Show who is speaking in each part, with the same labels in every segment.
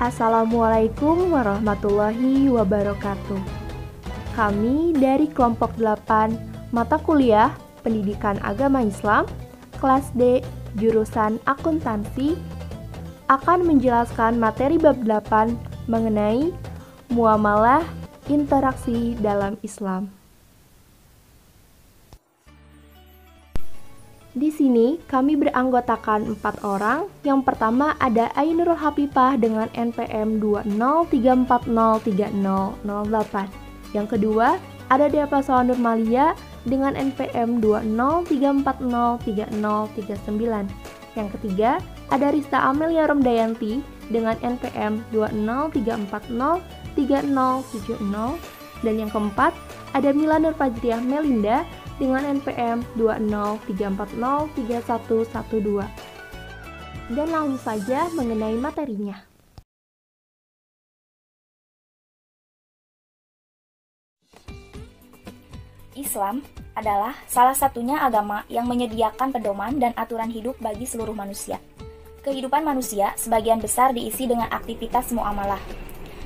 Speaker 1: Assalamualaikum warahmatullahi wabarakatuh. Kami dari kelompok 8 mata kuliah Pendidikan Agama Islam kelas D jurusan akuntansi akan menjelaskan materi bab 8 mengenai muamalah interaksi dalam Islam. Di sini kami beranggotakan 4 orang. Yang pertama ada Ainurul Hafifah dengan NPM 203403008. Yang kedua ada Deva Sawanur Malia dengan NPM 203403039. Yang ketiga ada Rista Amelia Romdayanti dengan NPM 203403070. Dan yang keempat ada Mila Nur Fajriah Melinda dengan NPM 203403112. Dan langsung saja mengenai materinya.
Speaker 2: Islam adalah salah satunya agama yang menyediakan pedoman dan aturan hidup bagi seluruh manusia. Kehidupan manusia sebagian besar diisi dengan aktivitas muamalah.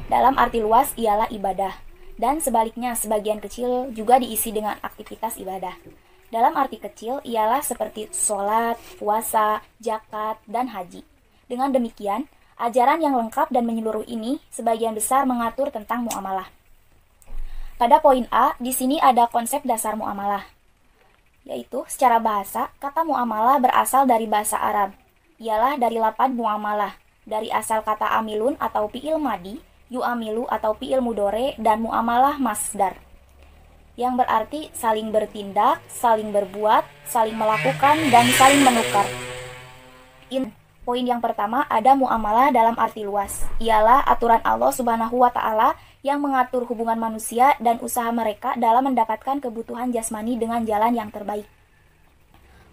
Speaker 2: Dalam arti luas ialah ibadah. Dan sebaliknya, sebagian kecil juga diisi dengan aktivitas ibadah. Dalam arti kecil, ialah seperti sholat, puasa, zakat, dan haji. Dengan demikian, ajaran yang lengkap dan menyeluruh ini sebagian besar mengatur tentang muamalah. Pada poin A, di sini ada konsep dasar muamalah, yaitu secara bahasa, kata muamalah berasal dari bahasa Arab. Ialah dari lafadz muamalah, dari asal kata amilun atau fi'il madi, yu'amilu atau fi'il mudhari, dan muamalah masdar yang berarti saling bertindak, saling berbuat, saling melakukan, dan saling menukar. Poin yang pertama ada muamalah dalam arti luas, ialah aturan Allah Subhanahu wa Ta'ala yang mengatur hubungan manusia dan usaha mereka dalam mendapatkan kebutuhan jasmani dengan jalan yang terbaik.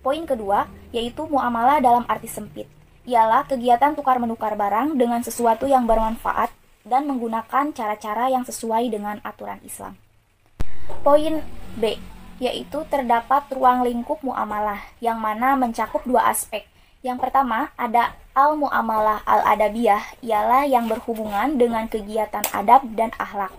Speaker 2: Poin kedua yaitu muamalah dalam arti sempit, ialah kegiatan tukar-menukar barang dengan sesuatu yang bermanfaat dan menggunakan cara-cara yang sesuai dengan aturan Islam. Poin B, yaitu terdapat ruang lingkup muamalah, yang mana mencakup dua aspek. Yang pertama, ada al-muamalah al-adabiyah, ialah yang berhubungan dengan kegiatan adab dan akhlak.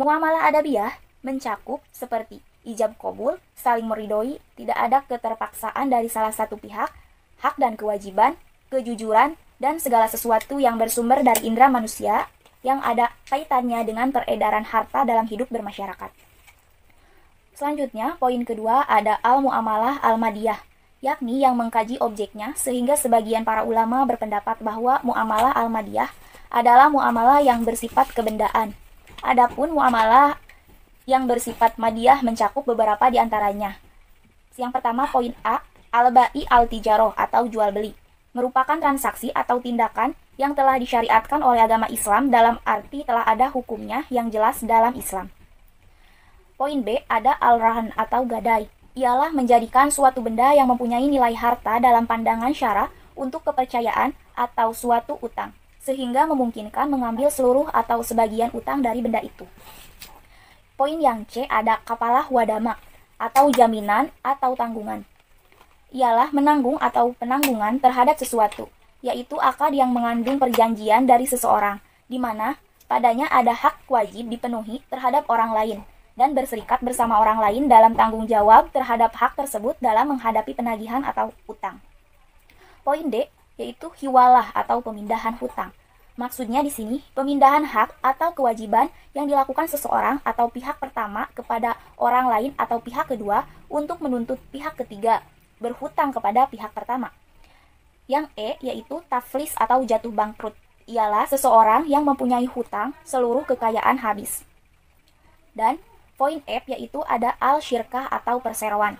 Speaker 2: Muamalah adabiyah mencakup seperti ijab qabul, saling meridhoi, tidak ada keterpaksaan dari salah satu pihak, hak dan kewajiban, kejujuran, dan segala sesuatu yang bersumber dari indera manusia yang ada kaitannya dengan peredaran harta dalam hidup bermasyarakat. Selanjutnya, poin kedua ada al-muamalah al-madiyah, yakni yang mengkaji objeknya, sehingga sebagian para ulama berpendapat bahwa muamalah al-madiyah adalah muamalah yang bersifat kebendaan. Adapun muamalah yang bersifat madiyah mencakup beberapa di antaranya. Yang pertama, poin A, al-ba'i al-tijaroh atau jual beli, merupakan transaksi atau tindakan yang telah disyariatkan oleh agama Islam dalam arti telah ada hukumnya yang jelas dalam Islam. Poin B ada al-rahan atau gadai, ialah menjadikan suatu benda yang mempunyai nilai harta dalam pandangan syara untuk kepercayaan atau suatu utang, sehingga memungkinkan mengambil seluruh atau sebagian utang dari benda itu. Poin yang C ada kafalah wadama atau jaminan atau tanggungan, ialah menanggung atau penanggungan terhadap sesuatu, yaitu akad yang mengandung perjanjian dari seseorang, di mana padanya ada hak wajib dipenuhi terhadap orang lain, dan berserikat bersama orang lain dalam tanggung jawab terhadap hak tersebut dalam menghadapi penagihan atau utang. Poin D, yaitu hiwalah atau pemindahan hutang. Maksudnya di sini, pemindahan hak atau kewajiban yang dilakukan seseorang atau pihak pertama kepada orang lain atau pihak kedua untuk menuntut pihak ketiga berhutang kepada pihak pertama. Yang E yaitu taflis atau jatuh bangkrut, ialah seseorang yang mempunyai hutang seluruh kekayaan habis. Dan poin F yaitu ada al-syirkah atau perseroan,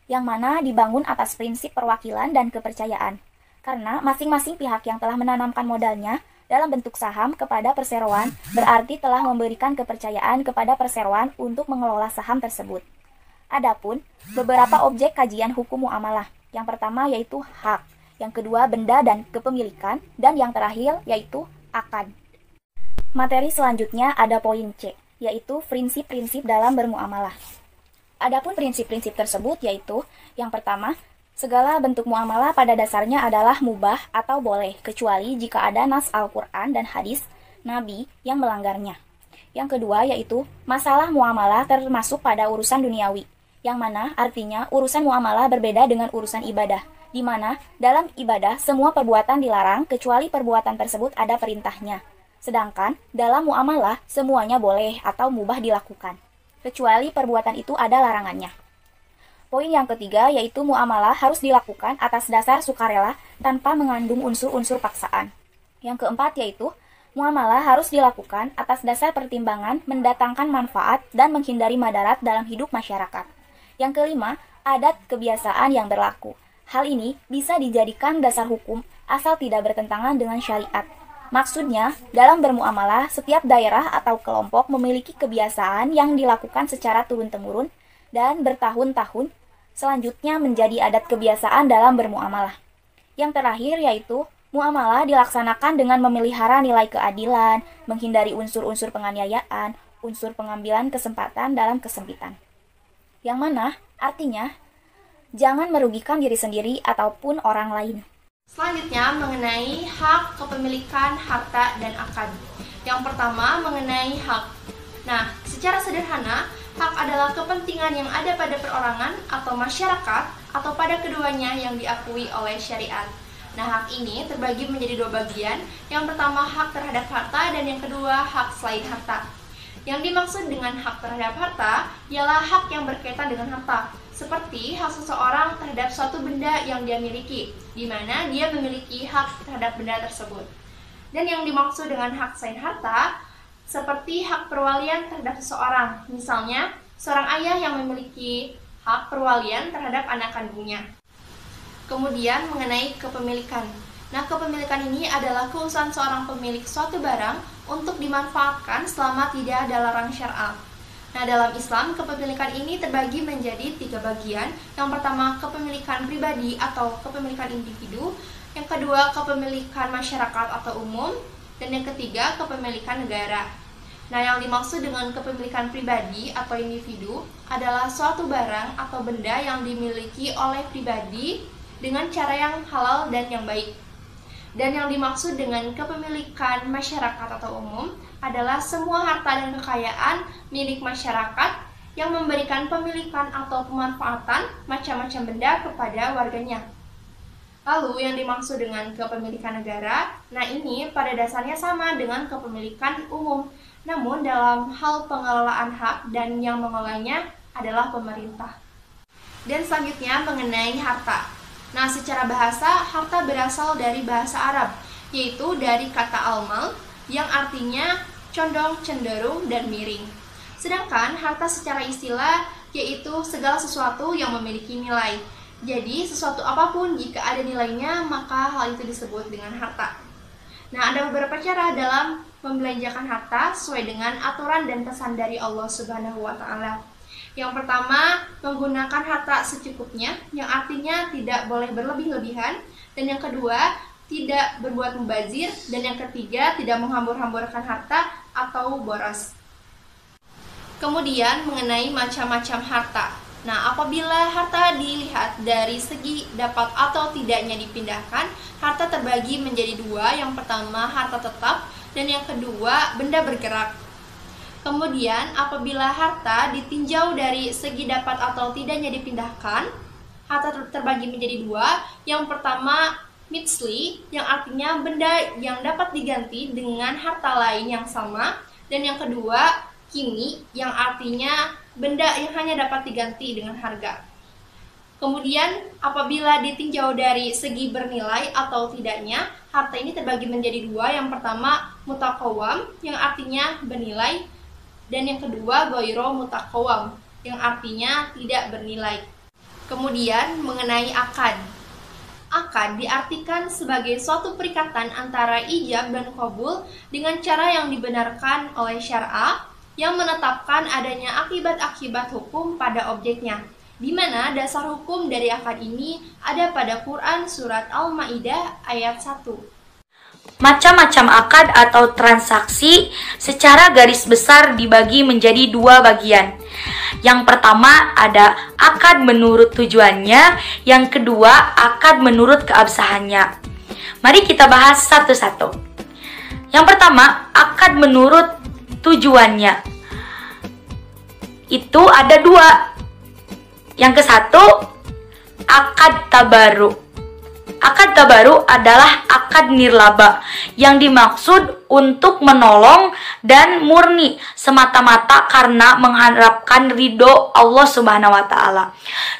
Speaker 2: yang mana dibangun atas prinsip perwakilan dan kepercayaan, karena masing-masing pihak yang telah menanamkan modalnya dalam bentuk saham kepada perseroan berarti telah memberikan kepercayaan kepada perseroan untuk mengelola saham tersebut. Adapun beberapa objek kajian hukum muamalah. Yang pertama yaitu hak, yang kedua benda dan kepemilikan, dan yang terakhir yaitu akad. Materi selanjutnya ada poin C, yaitu prinsip-prinsip dalam bermuamalah. Adapun prinsip-prinsip tersebut yaitu yang pertama, Segala bentuk muamalah pada dasarnya adalah mubah atau boleh, kecuali jika ada nas Al-Quran dan hadis Nabi yang melanggarnya. Yang kedua yaitu masalah muamalah termasuk pada urusan duniawi, yang mana artinya urusan muamalah berbeda dengan urusan ibadah, di mana dalam ibadah semua perbuatan dilarang kecuali perbuatan tersebut ada perintahnya. Sedangkan dalam muamalah semuanya boleh atau mubah dilakukan, kecuali perbuatan itu ada larangannya. Poin yang ketiga yaitu muamalah harus dilakukan atas dasar sukarela tanpa mengandung unsur-unsur paksaan. Yang keempat yaitu muamalah harus dilakukan atas dasar pertimbangan mendatangkan manfaat dan menghindari madarat dalam hidup masyarakat. Yang kelima, adat kebiasaan yang berlaku. Hal ini bisa dijadikan dasar hukum asal tidak bertentangan dengan syariat. Maksudnya, dalam bermuamalah, setiap daerah atau kelompok memiliki kebiasaan yang dilakukan secara turun-temurun dan bertahun-tahun selanjutnya menjadi adat kebiasaan dalam bermuamalah. Yang terakhir yaitu muamalah dilaksanakan dengan memelihara nilai keadilan, menghindari unsur-unsur penganiayaan, unsur pengambilan kesempatan dalam kesempitan. Yang mana artinya jangan merugikan diri sendiri ataupun orang lain.
Speaker 1: Selanjutnya mengenai hak kepemilikan harta dan akad. Yang pertama mengenai hak. Nah, secara sederhana, hak adalah kepentingan yang ada pada perorangan atau masyarakat atau pada keduanya yang diakui oleh syariat. Nah, hak ini terbagi menjadi dua bagian. Yang pertama hak terhadap harta dan yang kedua hak selain harta. Yang dimaksud dengan hak terhadap harta ialah hak yang berkaitan dengan harta, seperti hak seseorang terhadap suatu benda yang dia miliki, di mana dia memiliki hak terhadap benda tersebut. Dan yang dimaksud dengan hak selain harta seperti hak perwalian terhadap seseorang, misalnya seorang ayah yang memiliki hak perwalian terhadap anak kandungnya. Kemudian mengenai kepemilikan. Nah, kepemilikan ini adalah keusahaan seorang pemilik suatu barang untuk dimanfaatkan selama tidak ada larang syar'a. Nah, dalam Islam, kepemilikan ini terbagi menjadi 3 bagian. Yang pertama, kepemilikan pribadi atau kepemilikan individu. Yang kedua, kepemilikan masyarakat atau umum. Dan yang ketiga, kepemilikan negara. Nah, yang dimaksud dengan kepemilikan pribadi atau individu adalah suatu barang atau benda yang dimiliki oleh pribadi dengan cara yang halal dan yang baik. Dan yang dimaksud dengan kepemilikan masyarakat atau umum adalah semua harta dan kekayaan milik masyarakat yang memberikan pemilikan atau pemanfaatan macam-macam benda kepada warganya. Lalu yang dimaksud dengan kepemilikan negara, nah ini pada dasarnya sama dengan kepemilikan umum. Namun dalam hal pengelolaan hak dan yang mengelolanya adalah pemerintah. Dan selanjutnya mengenai harta. Nah, secara bahasa, harta berasal dari bahasa Arab, yaitu dari kata al-mal yang artinya condong, cenderung, dan miring. Sedangkan harta secara istilah yaitu segala sesuatu yang memiliki nilai. Jadi, sesuatu apapun jika ada nilainya, maka hal itu disebut dengan harta. Nah, ada beberapa cara dalam membelanjakan harta sesuai dengan aturan dan pesan dari Allah Subhanahu wa Ta'ala. Yang pertama, menggunakan harta secukupnya, yang artinya tidak boleh berlebih-lebihan. Dan yang kedua, tidak berbuat mubazir. Dan yang ketiga, tidak menghambur-hamburkan harta atau boros. Kemudian, mengenai macam-macam harta. Nah, apabila harta dilihat dari segi dapat atau tidaknya dipindahkan, harta terbagi menjadi 2. Yang pertama, harta tetap, dan yang kedua, benda bergerak. Kemudian, apabila harta ditinjau dari segi dapat atau tidaknya dipindahkan, harta terbagi menjadi 2. Yang pertama, mitsli, yang artinya benda yang dapat diganti dengan harta lain yang sama. Dan yang kedua, kini, yang artinya benda yang hanya dapat diganti dengan harga. Kemudian, apabila ditinjau dari segi bernilai atau tidaknya, harta ini terbagi menjadi 2. Yang pertama, mutakawam, yang artinya bernilai. Dan yang kedua, goiro mutakawam, yang artinya tidak bernilai. Kemudian, mengenai akad. Akad diartikan sebagai suatu perikatan antara ijab dan qabul dengan cara yang dibenarkan oleh syar'a, yang menetapkan adanya akibat-akibat hukum pada objeknya, di mana dasar hukum dari akad ini ada pada Quran Surat Al-Ma'idah ayat 1.
Speaker 3: Macam-macam akad atau transaksi secara garis besar dibagi menjadi 2 bagian. Yang pertama ada akad menurut tujuannya, yang kedua akad menurut keabsahannya. Mari kita bahas satu-satu. Yang pertama, akad menurut tujuannya. Itu ada dua. Yang ke satu, akad tabaru. Akad tabaru adalah akad nirlaba yang dimaksud untuk menolong dan murni semata-mata karena mengharapkan ridho Allah Subhanahu wa Ta'ala.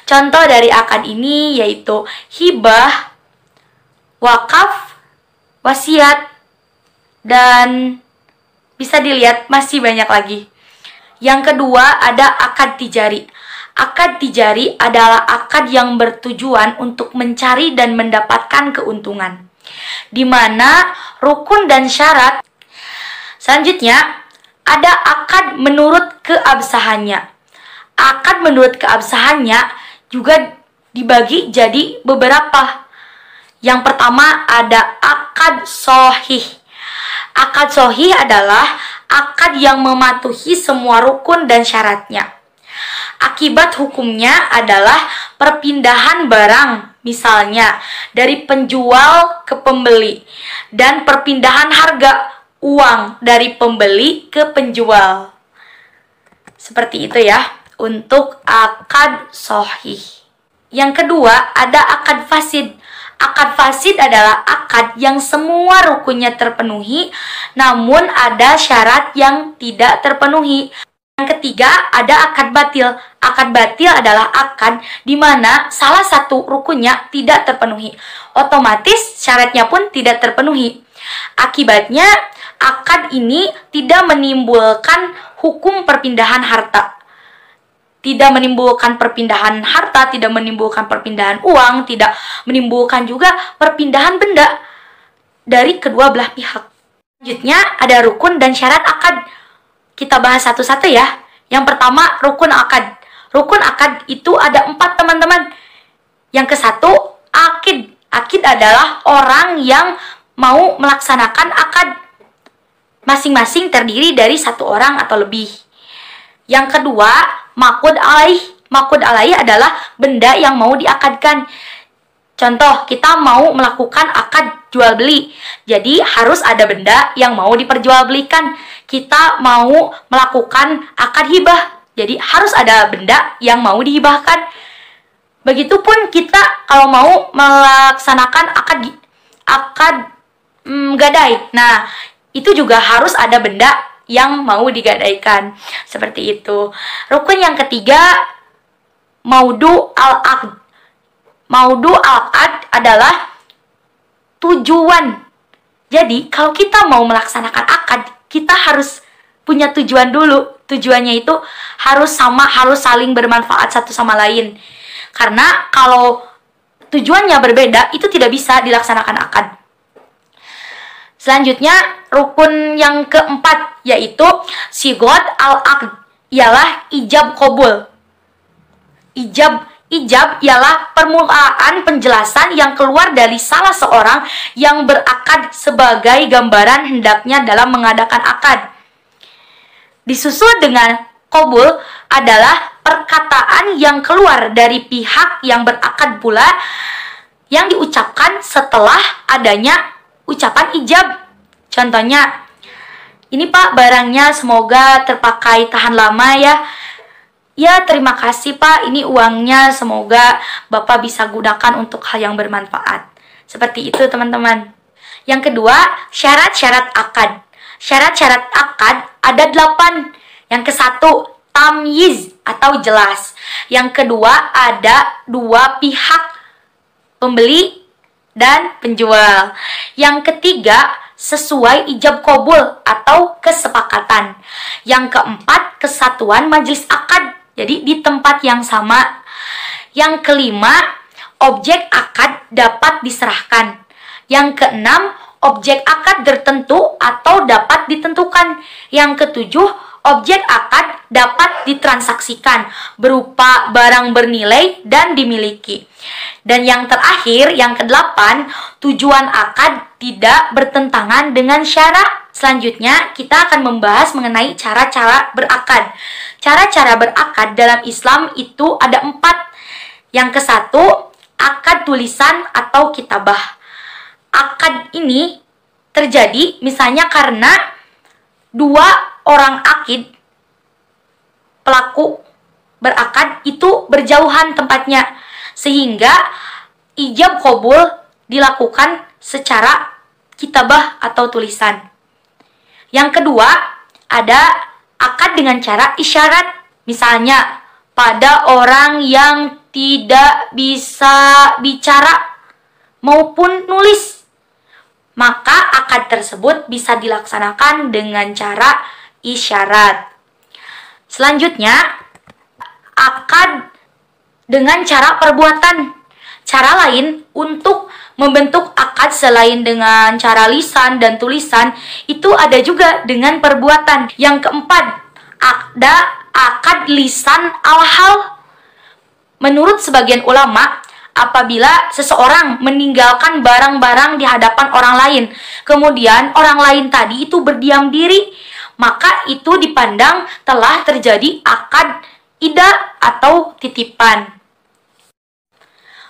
Speaker 3: Contoh dari akad ini yaitu hibah, wakaf, wasiat, dan bisa dilihat masih banyak lagi. Yang kedua ada akad tijari. Akad tijari adalah akad yang bertujuan untuk mencari dan mendapatkan keuntungan, di mana rukun dan syarat. Selanjutnya, ada akad menurut keabsahannya. Akad menurut keabsahannya juga dibagi jadi beberapa. Yang pertama ada akad sohih. Akad sohih adalah akad yang mematuhi semua rukun dan syaratnya. Akibat hukumnya adalah perpindahan barang, misalnya dari penjual ke pembeli, dan perpindahan harga uang dari pembeli ke penjual. Seperti itu ya, untuk akad sohih. Yang kedua, ada akad fasid. Akad fasid adalah akad yang semua rukunnya terpenuhi, namun ada syarat yang tidak terpenuhi. Yang ketiga, ada akad batil. Akad batil adalah akad di mana salah satu rukunnya tidak terpenuhi. Otomatis syaratnya pun tidak terpenuhi. Akibatnya, akad ini tidak menimbulkan hukum perpindahan harta. Tidak menimbulkan perpindahan harta, tidak menimbulkan perpindahan uang, tidak menimbulkan juga perpindahan benda dari kedua belah pihak. Selanjutnya, ada rukun dan syarat akad. Kita bahas satu-satu ya. Yang pertama, rukun akad. Rukun akad itu ada 4, teman-teman. Yang ke satu, akid. Akid adalah orang yang mau melaksanakan akad. Masing-masing terdiri dari 1 orang atau lebih. Yang kedua, makud alaih. Makud alaih adalah benda yang mau diakadkan. Contoh, kita mau melakukan akad jual beli. Jadi harus ada benda yang mau diperjualbelikan. Kita mau melakukan akad hibah. Jadi harus ada benda yang mau dihibahkan. Begitupun kita kalau mau melaksanakan akad gadai. Nah, itu juga harus ada benda yang mau digadaikan. Seperti itu. Rukun yang ketiga, maudu al-aqd. Maudu al-aqd adalah tujuan. Jadi, kalau kita mau melaksanakan akad, kita harus punya tujuan dulu. Tujuannya itu harus sama, harus saling bermanfaat satu sama lain. Karena kalau tujuannya berbeda, itu tidak bisa dilaksanakan akad. Selanjutnya, rukun yang keempat, yaitu sigot al-aqd, ialah ijab qabul. Ijab ialah permulaan penjelasan yang keluar dari salah seorang yang berakad sebagai gambaran hendaknya dalam mengadakan akad. Disusul dengan qabul adalah perkataan yang keluar dari pihak yang berakad pula yang diucapkan setelah adanya ucapan ijab. Contohnya, ini Pak barangnya semoga terpakai tahan lama ya. Ya, terima kasih Pak, ini uangnya, semoga Bapak bisa gunakan untuk hal yang bermanfaat. Seperti itu teman-teman. Yang kedua, syarat-syarat akad. Syarat-syarat akad ada 8. Yang ke satu, tamyiz atau jelas. Yang kedua, ada 2 pihak, pembeli dan penjual. Yang ketiga, sesuai ijab qabul atau kesepakatan. Yang keempat, kesatuan majelis akad. Jadi di tempat yang sama. Yang kelima, objek akad dapat diserahkan. Yang keenam, objek akad tertentu atau dapat ditentukan. Yang ketujuh, objek akad dapat ditransaksikan berupa barang bernilai dan dimiliki. Dan yang terakhir, yang kedelapan, tujuan akad tidak bertentangan dengan syarat Selanjutnya, kita akan membahas mengenai cara-cara berakad. Cara-cara berakad dalam Islam itu ada 4. Yang ke-1, akad tulisan atau kitabah. Akad ini terjadi misalnya karena 2 orang akid, pelaku berakad itu berjauhan tempatnya, sehingga ijab qabul dilakukan secara kitabah atau tulisan. Yang kedua, ada akad dengan cara isyarat. Misalnya, pada orang yang tidak bisa bicara maupun nulis, maka akad tersebut bisa dilaksanakan dengan cara isyarat. Selanjutnya, akad dengan cara perbuatan. Cara lain untuk membentuk akad selain dengan cara lisan dan tulisan itu ada juga dengan perbuatan. Yang keempat, ada akad lisan al-hal. Menurut sebagian ulama, apabila seseorang meninggalkan barang-barang di hadapan orang lain, kemudian orang lain tadi itu berdiam diri, maka itu dipandang telah terjadi akad ida atau titipan.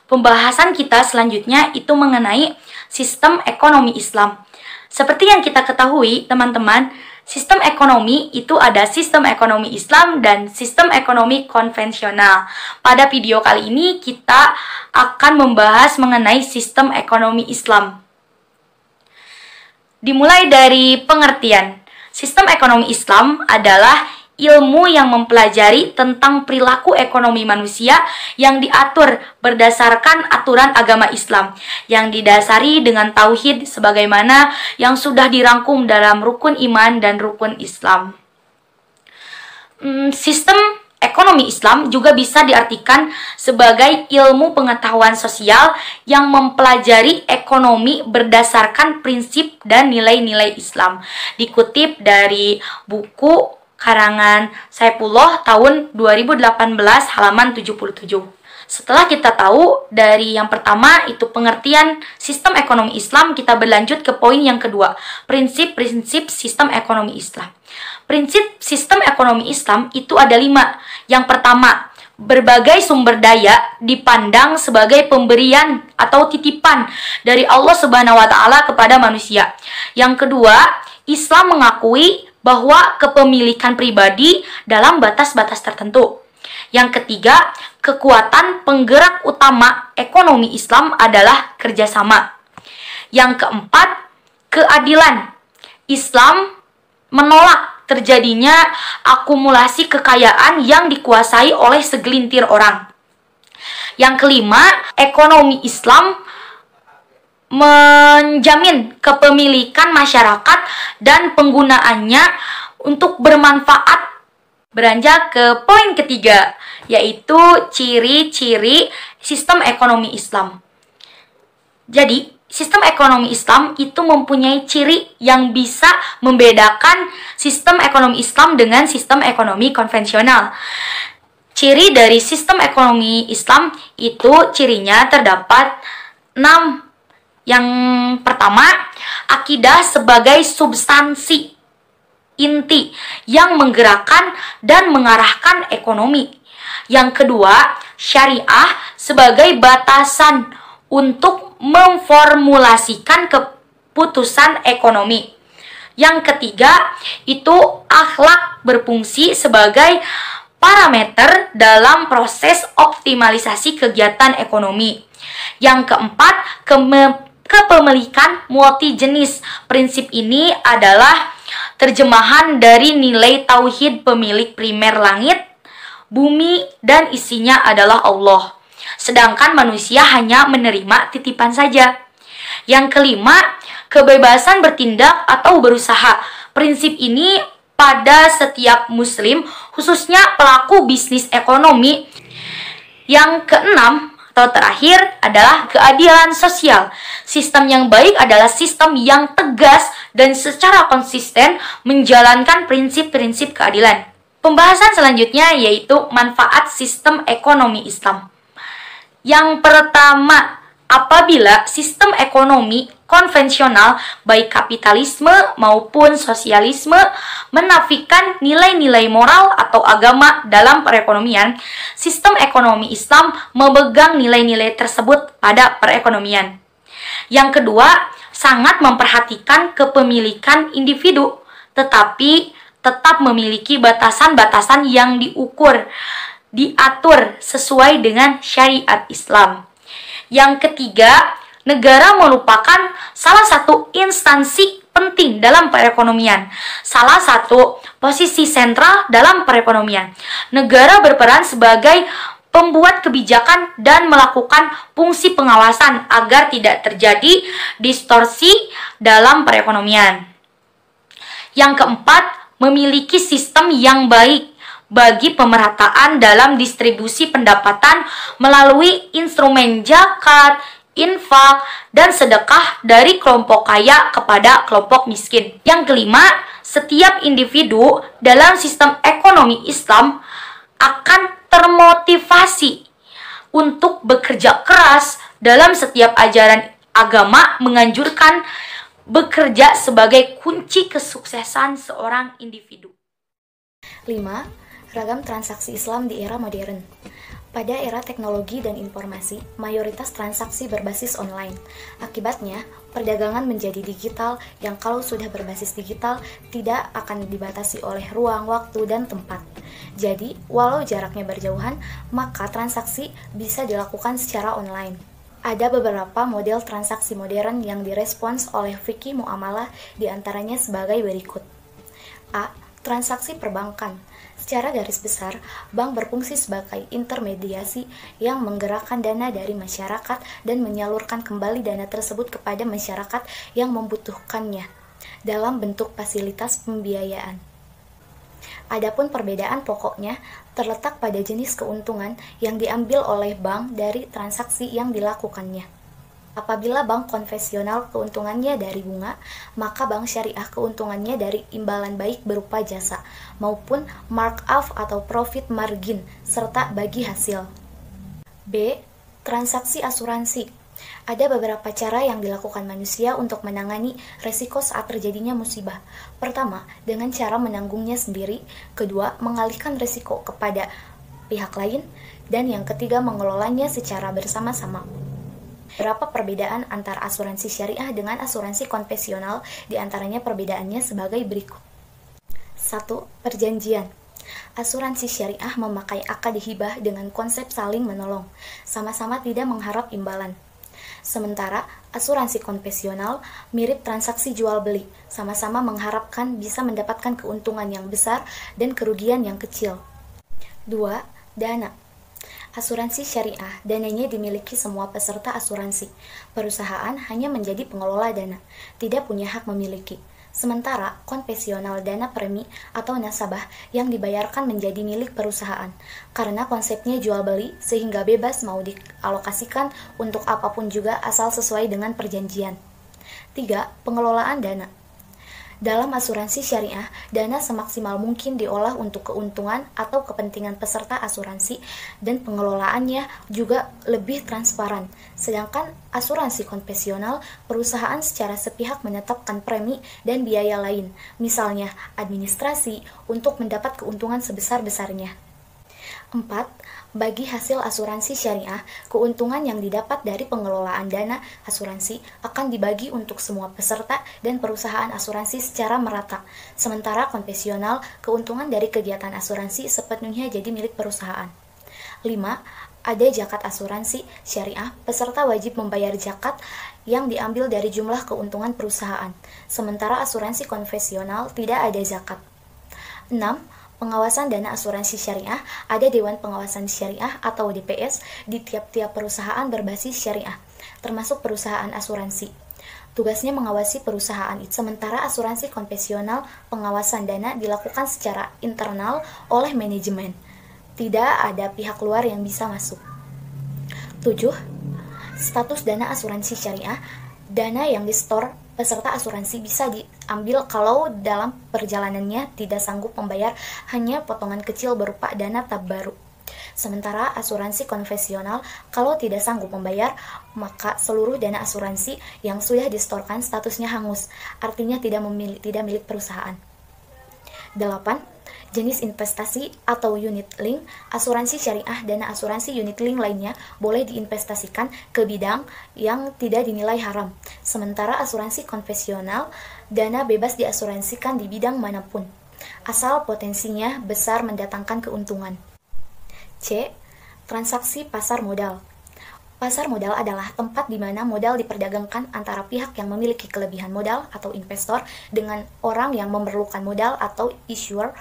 Speaker 3: Pembahasan kita selanjutnya itu mengenai sistem ekonomi Islam. Seperti yang kita ketahui, teman-teman, sistem ekonomi itu ada sistem ekonomi Islam dan sistem ekonomi konvensional. Pada video kali ini kita akan membahas mengenai sistem ekonomi Islam. Dimulai dari pengertian. Sistem ekonomi Islam adalah ilmu yang mempelajari tentang perilaku ekonomi manusia yang diatur berdasarkan aturan agama Islam, yang didasari dengan tauhid sebagaimana yang sudah dirangkum dalam rukun iman dan rukun Islam. Sistem ekonomi Islam juga bisa diartikan sebagai ilmu pengetahuan sosial yang mempelajari ekonomi berdasarkan prinsip dan nilai-nilai Islam. Dikutip dari buku karangan Saifullah tahun 2018 halaman 77. Setelah kita tahu dari yang pertama itu pengertian sistem ekonomi Islam, kita berlanjut ke poin yang kedua, prinsip-prinsip sistem ekonomi Islam. Prinsip sistem ekonomi Islam itu ada 5. Yang pertama, berbagai sumber daya dipandang sebagai pemberian atau titipan dari Allah Subhanahu wa taala kepada manusia. Yang kedua, Islam mengakui bahwa kepemilikan pribadi dalam batas-batas tertentu. Yang ketiga, kekuatan penggerak utama ekonomi Islam adalah kerjasama. Yang keempat, keadilan. Islam menolak terjadinya akumulasi kekayaan yang dikuasai oleh segelintir orang. Yang kelima, ekonomi Islam menjamin kepemilikan masyarakat dan penggunaannya untuk bermanfaat. Beranjak ke poin ketiga, yaitu ciri-ciri sistem ekonomi Islam. Jadi, sistem ekonomi Islam itu mempunyai ciri yang bisa membedakan sistem ekonomi Islam dengan sistem ekonomi konvensional. Ciri dari sistem ekonomi Islam itu cirinya terdapat 6. Yang pertama, akidah sebagai substansi inti yang menggerakkan dan mengarahkan ekonomi. Yang kedua, syariah sebagai batasan untuk memformulasikan keputusan ekonomi. Yang ketiga, itu akhlak berfungsi sebagai parameter dalam proses optimalisasi kegiatan ekonomi. Yang keempat, kepemilikan multijenis. Prinsip ini adalah terjemahan dari nilai tauhid pemilik primer langit, bumi, dan isinya adalah Allah. Sedangkan manusia hanya menerima titipan saja. Yang kelima, kebebasan bertindak atau berusaha. Prinsip ini pada setiap muslim, khususnya pelaku bisnis ekonomi. Yang keenam, atau terakhir adalah keadilan sosial. Sistem yang baik adalah sistem yang tegas dan secara konsisten menjalankan prinsip-prinsip keadilan. Pembahasan selanjutnya yaitu manfaat sistem ekonomi Islam. Yang pertama, apabila sistem ekonomi konvensional, baik kapitalisme maupun sosialisme, menafikan nilai-nilai moral atau agama dalam perekonomian. Sistem ekonomi Islam memegang nilai-nilai tersebut pada perekonomian. Yang kedua, sangat memperhatikan kepemilikan individu, tetapi tetap memiliki batasan-batasan yang diatur sesuai dengan syariat Islam. Yang ketiga, negara merupakan salah satu instansi penting dalam perekonomian, salah satu posisi sentral dalam perekonomian. Negara berperan sebagai pembuat kebijakan dan melakukan fungsi pengawasan agar tidak terjadi distorsi dalam perekonomian. Yang keempat, memiliki sistem yang baik bagi pemerataan dalam distribusi pendapatan melalui instrumen zakat, infak, dan sedekah dari kelompok kaya kepada kelompok miskin. Yang kelima, setiap individu dalam sistem ekonomi Islam akan termotivasi untuk bekerja keras. Dalam setiap ajaran agama menganjurkan bekerja sebagai kunci kesuksesan seorang individu.
Speaker 2: 5. Ragam transaksi Islam di era modern. Pada era teknologi dan informasi, mayoritas transaksi berbasis online. Akibatnya, perdagangan menjadi digital yang kalau sudah berbasis digital tidak akan dibatasi oleh ruang, waktu, dan tempat. Jadi, walau jaraknya berjauhan, maka transaksi bisa dilakukan secara online. Ada beberapa model transaksi modern yang direspons oleh fikih muamalah, diantaranya sebagai berikut. A. Transaksi perbankan. Secara garis besar, bank berfungsi sebagai intermediasi yang menggerakkan dana dari masyarakat dan menyalurkan kembali dana tersebut kepada masyarakat yang membutuhkannya dalam bentuk fasilitas pembiayaan. Adapun perbedaan pokoknya terletak pada jenis keuntungan yang diambil oleh bank dari transaksi yang dilakukannya. Apabila bank konvensional keuntungannya dari bunga, maka bank syariah keuntungannya dari imbalan baik berupa jasa, maupun markup atau profit margin, serta bagi hasil. B. Transaksi asuransi. Ada beberapa cara yang dilakukan manusia untuk menangani resiko saat terjadinya musibah. Pertama, dengan cara menanggungnya sendiri. Kedua, mengalihkan resiko kepada pihak lain. Dan yang ketiga, mengelolanya secara bersama-sama. Berapa perbedaan antara asuransi syariah dengan asuransi konvensional, diantaranya perbedaannya sebagai berikut. 1. Perjanjian. Asuransi syariah memakai akad hibah dengan konsep saling menolong, sama-sama tidak mengharap imbalan. Sementara asuransi konvensional mirip transaksi jual beli, sama-sama mengharapkan bisa mendapatkan keuntungan yang besar dan kerugian yang kecil. 2. Dana. Asuransi syariah, dananya dimiliki semua peserta asuransi. Perusahaan hanya menjadi pengelola dana, tidak punya hak memiliki. Sementara konvensional dana premi atau nasabah yang dibayarkan menjadi milik perusahaan, karena konsepnya jual beli sehingga bebas mau dialokasikan untuk apapun juga asal sesuai dengan perjanjian. 3. Pengelolaan dana. Dalam asuransi syariah, dana semaksimal mungkin diolah untuk keuntungan atau kepentingan peserta asuransi dan pengelolaannya juga lebih transparan. Sedangkan asuransi konvensional, perusahaan secara sepihak menetapkan premi dan biaya lain, misalnya administrasi, untuk mendapat keuntungan sebesar-besarnya. 4. Bagi hasil asuransi syariah, keuntungan yang didapat dari pengelolaan dana asuransi akan dibagi untuk semua peserta dan perusahaan asuransi secara merata. Sementara konvensional, keuntungan dari kegiatan asuransi sepenuhnya jadi milik perusahaan. 5. Ada zakat asuransi syariah, peserta wajib membayar zakat yang diambil dari jumlah keuntungan perusahaan. Sementara asuransi konvensional tidak ada zakat. 6. Pengawasan dana asuransi syariah, ada Dewan Pengawasan Syariah atau DPS di tiap-tiap perusahaan berbasis syariah, termasuk perusahaan asuransi. Tugasnya mengawasi perusahaan itu, sementara asuransi konvensional pengawasan dana dilakukan secara internal oleh manajemen. Tidak ada pihak luar yang bisa masuk. 7. Status dana asuransi syariah, dana yang disetor peserta asuransi bisa diambil kalau dalam perjalanannya tidak sanggup membayar hanya potongan kecil berupa dana tabarruk. Sementara asuransi konvensional, kalau tidak sanggup membayar, maka seluruh dana asuransi yang sudah disetorkan statusnya hangus, artinya tidak milik perusahaan. 8. Jenis investasi atau unit link, asuransi syariah dan asuransi unit link lainnya boleh diinvestasikan ke bidang yang tidak dinilai haram. Sementara asuransi konvensional, dana bebas diasuransikan di bidang manapun, asal potensinya besar mendatangkan keuntungan. C. Transaksi pasar modal. Pasar modal adalah tempat di mana modal diperdagangkan antara pihak yang memiliki kelebihan modal atau investor dengan orang yang memerlukan modal atau issuer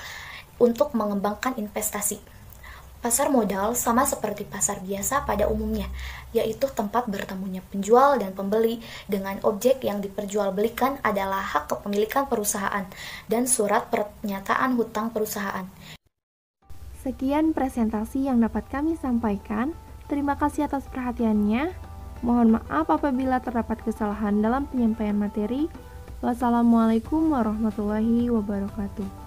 Speaker 2: untuk mengembangkan investasi. Pasar modal sama seperti pasar biasa pada umumnya, yaitu tempat bertemunya penjual dan pembeli dengan objek yang diperjualbelikan adalah hak kepemilikan perusahaan dan surat pernyataan hutang perusahaan.
Speaker 1: Sekian presentasi yang dapat kami sampaikan. Terima kasih atas perhatiannya. Mohon maaf apabila terdapat kesalahan dalam penyampaian materi. Wassalamualaikum warahmatullahi wabarakatuh.